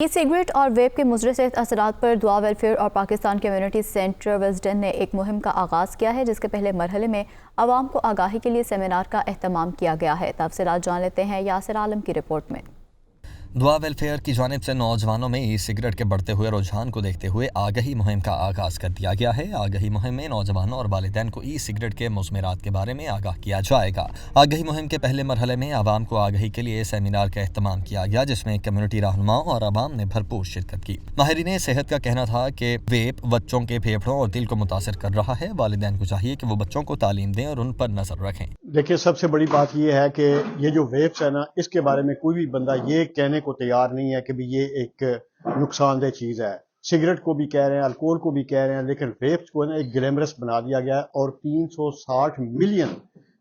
E cigarette اور weep کے مضر صحت اثرات پر دعا ویلفیئر اور پاکستان کمیونٹی سینٹر وزڈن نے ایک مہم کا آغاز کیا ہے، جس کے پہلے مرحلے میں عوام کو آگاہی کے لیے سیمینار کا اہتمام کیا گیا ہے۔ تفصیلات جان لیتے ہیں یاسر عالم کی رپورٹ میں۔ دعا ویلفیئر کی جانب سے نوجوانوں میں ای سگریٹ کے بڑھتے ہوئے رجحان کو دیکھتے ہوئے آگہی مہم کا آغاز کر دیا گیا ہے۔ آگہی مہم میں نوجوانوں اور والدین کو ای سگریٹ کے مضمرات کے بارے میں آگاہ کیا جائے گا۔ آگہی مہم کے پہلے مرحلے میں عوام کو آگہی کے لیے سیمینار کا اہتمام کیا گیا، جس میں کمیونٹی رہنماؤں اور عوام نے بھرپور شرکت کی۔ ماہرین صحت کا کہنا تھا کہ ویپ بچوں کے پھیپھڑوں اور دل کو متاثر کر رہا ہے۔ والدین کو چاہیے کہ وہ بچوں کو تعلیم دیں اور ان پر نظر رکھیں۔ دیکھیے، سب سے بڑی بات یہ ہے کہ یہ جو ویپس ہے نا، اس کے بارے میں کوئی بھی بندہ یہ کہنے کو تیار نہیں ہے کہ بھی یہ ایک نقصان دہ چیز ہے۔ سگریٹ کو بھی کہہ رہے ہیں، الکوہل کو بھی کہہ رہے ہیں، لیکن ویپس کو نا ایک گلیمرس بنا دیا گیا ہے، اور 360 ملین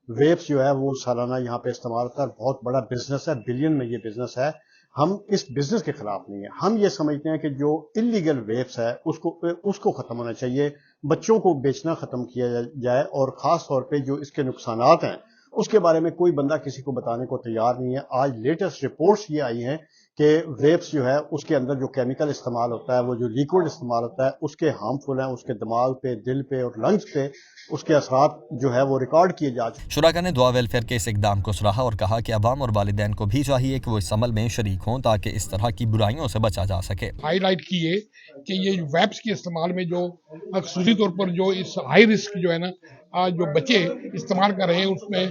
ویپس جو ہے وہ سالانہ یہاں پہ استعمال ہوتا ہے۔ بہت بڑا بزنس ہے، بلین میں یہ بزنس ہے۔ ہم اس بزنس کے خلاف نہیں ہیں، ہم یہ سمجھتے ہیں کہ جو انلیگل ویپس ہے اس کو ختم ہونا چاہیے، بچوں کو بیچنا ختم کیا جائے، اور خاص طور پہ جو اس کے نقصانات ہیں اس کے بارے میں کوئی بندہ کسی کو بتانے کو تیار نہیں ہے۔ آج لیٹسٹ رپورٹس یہ آئی ہیں کہ ویپس جو ہے اس کے اندر جو کیمیکل استعمال ہوتا ہے، وہ جو لیکوڈ استعمال ہوتا ہے، اس کے ہارمفل ہیں، اس کے دماغ پہ، دل پہ اور لنگز پہ اس کے اثرات جو ہے وہ ریکارڈ کیے جا چکے۔ شرکاء نے دعا ویلفیئر کے اس اقدام کو سراہا اور کہا کہ عوام اور والدین کو بھی چاہیے کہ وہ اس عمل میں شریک ہوں تاکہ اس طرح کی برائیوں سے بچا جا سکے۔ ہائی لائٹ کیے کہ یہ ویپس کے استعمال میں جو خصوصی طور پر جو اس ہائی رسک جو ہے نا جو بچے استعمال کر رہے ہیں، اس میں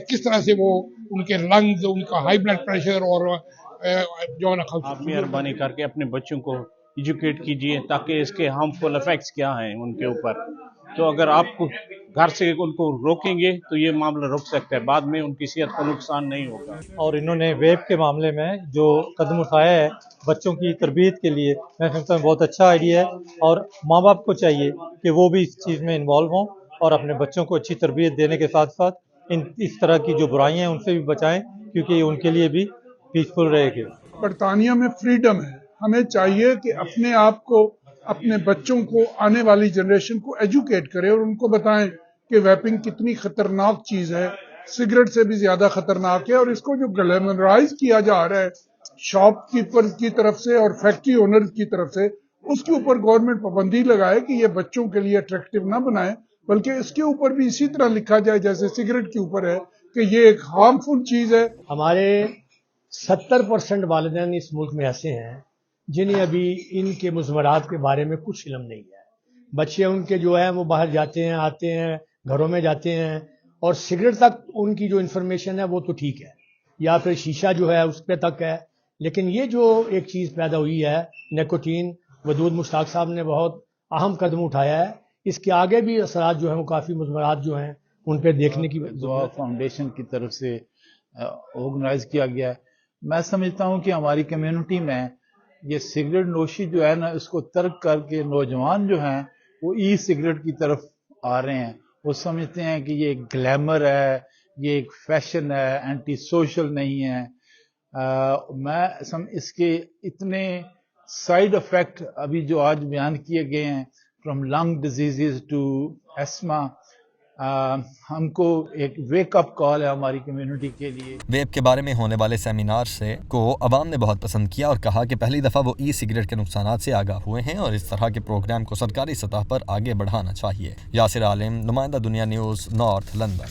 کس طرح سے وہ ان کے لنگز، ان کا ہائی بلڈ پریشر اور جو ہے نا، آپ مہربانی کر کے اپنے بچوں کو ایجوکیٹ کیجئے تاکہ اس کے ہارمفل ایفیکٹس کیا ہیں ان کے اوپر۔ تو اگر آپ کو گھر سے ان کو روکیں گے تو یہ معاملہ رک سکتا ہے، بعد میں ان کی صحت کو نقصان نہیں ہوگا۔ اور انہوں نے ویپ کے معاملے میں جو قدم اٹھایا ہے بچوں کی تربیت کے لیے، میں سمجھتا ہوں بہت اچھا آئیڈیا ہے، اور ماں باپ کو چاہیے کہ وہ بھی اس چیز میں انوالو ہوں اور اپنے بچوں کو اچھی تربیت دینے کے ساتھ ساتھ اس طرح کی جو برائیاں ہیں ان سے بھی بچائیں، کیونکہ یہ ان کے لیے بھی پیسفل رہے گی۔ برطانیہ میں فریڈم ہے، ہمیں چاہیے کہ اپنے آپ کو، اپنے بچوں کو، آنے والی جنریشن کو ایجوکیٹ کرے اور ان کو بتائیں کہ ویپنگ کتنی خطرناک چیز ہے، سگریٹ سے بھی زیادہ خطرناک ہے، اور اس کو جو گلیمرائز کیا جا رہا ہے شاپ کیپر کی طرف سے اور فیکٹری اونر کی طرف سے، اس کے اوپر گورنمنٹ پابندی لگائے کہ یہ بچوں کے لیے اٹریکٹیو نہ بنائے، بلکہ اس کے اوپر بھی اسی طرح لکھا جائے جیسے سگریٹ کے اوپر ہے کہ یہ ایک ہارمفل چیز ہے۔ ہمارے 70% والدین اس ملک میں ایسے ہیں جنہیں ابھی ان کے مضمرات کے بارے میں کچھ علم نہیں ہے۔ بچے ان کے جو ہیں وہ باہر جاتے ہیں، آتے ہیں، گھروں میں جاتے ہیں، اور سگریٹ تک ان کی جو انفارمیشن ہے وہ تو ٹھیک ہے، یا پھر شیشہ جو ہے اس پہ تک ہے، لیکن یہ جو ایک چیز پیدا ہوئی ہے نیکوٹین، ودود مشتاق صاحب نے بہت اہم قدم اٹھایا ہے۔ اس کے آگے بھی اثرات جو ہیں وہ کافی مضمرات جو ہیں ان پہ دیکھنے کی دعا فاؤنڈیشن کی طرف سے آرگنائز کیا گیا ہے۔ میں سمجھتا ہوں کہ ہماری کمیونٹی میں یہ سگریٹ نوشی جو ہے نا، اس کو ترک کر کے نوجوان جو ہیں وہ ای سگریٹ کی طرف آ رہے ہیں۔ وہ سمجھتے ہیں کہ یہ ایک گلیمر ہے، یہ ایک فیشن ہے، اینٹی سوشل نہیں ہے۔ اس کے اتنے سائیڈ افیکٹ ابھی جو آج بیان کیے گئے ہیں، from lung diseases to asthma, ہم کو ایک ویک اپ کال ہے ہماری کمیونٹی کے لیے۔ ویپ کے بارے میں ہونے والے سیمینار کو عوام نے بہت پسند کیا اور کہا کہ پہلی دفعہ وہ ای سگریٹ کے نقصانات سے آگاہ ہوئے ہیں اور اس طرح کے پروگرام کو سرکاری سطح پر آگے بڑھانا چاہیے۔ یاسر عالم، نمائندہ دنیا نیوز، نارتھ لندن۔